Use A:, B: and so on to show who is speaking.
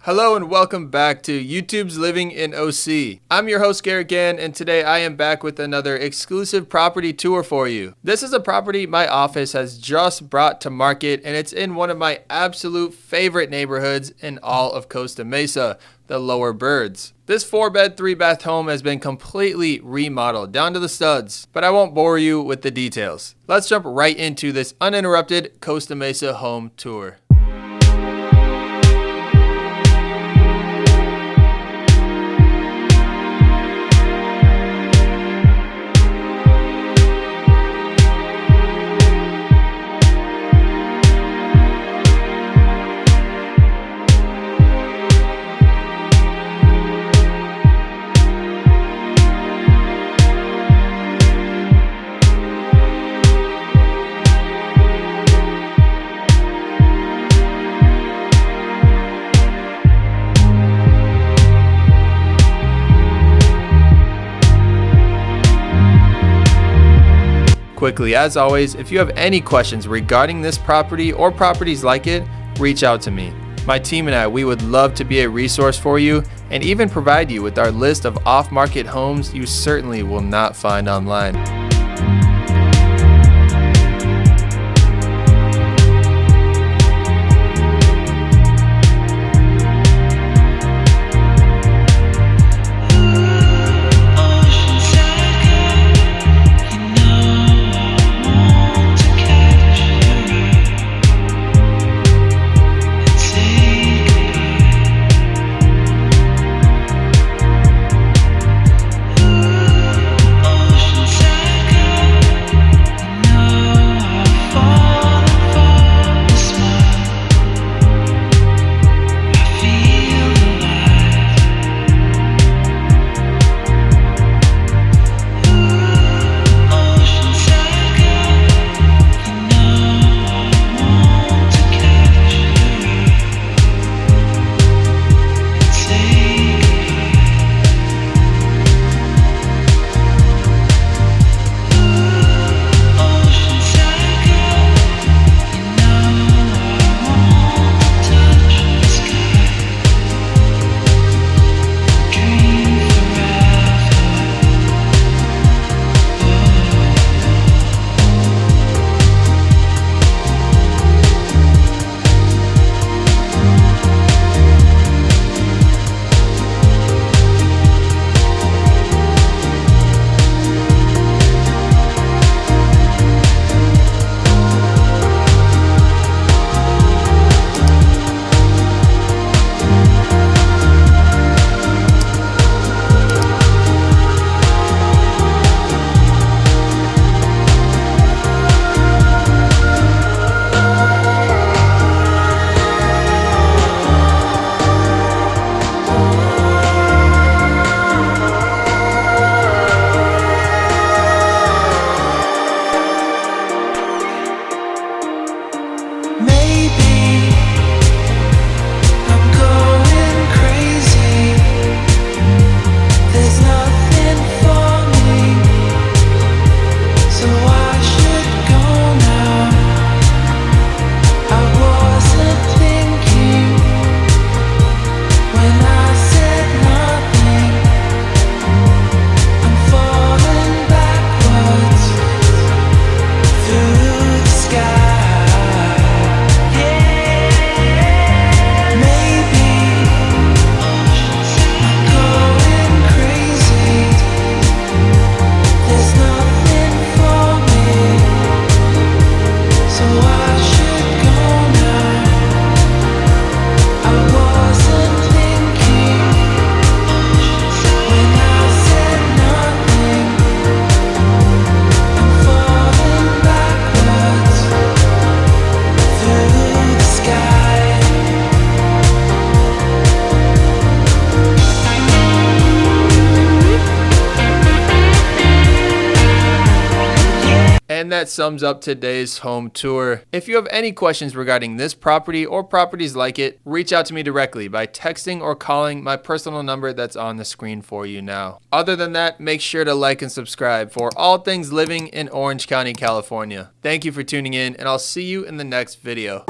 A: Hello and welcome back to YouTube's Living in OC. I'm your host Garrett Gahn, and today I am back with another exclusive property tour for you. This is a property my office has just brought to market, and it's in one of my absolute favorite neighborhoods in all of Costa Mesa, the Lower Birds. This 4-bed, 3-bath home has been completely remodeled down to the studs, but I won't bore you with the details. Let's jump right into this uninterrupted Costa Mesa home tour. Quickly, as always, if you have any questions regarding this property or properties like it, reach out to me. My team and I, we would love to be a resource for you and even provide you with our list of off-market homes you certainly will not find online. And that sums up today's home tour. If you have any questions regarding this property or properties like it, reach out to me directly by texting or calling my personal number that's on the screen for you now. Other than that, make sure to like and subscribe for all things living in Orange County, California. Thank you for tuning in, and I'll see you in the next video.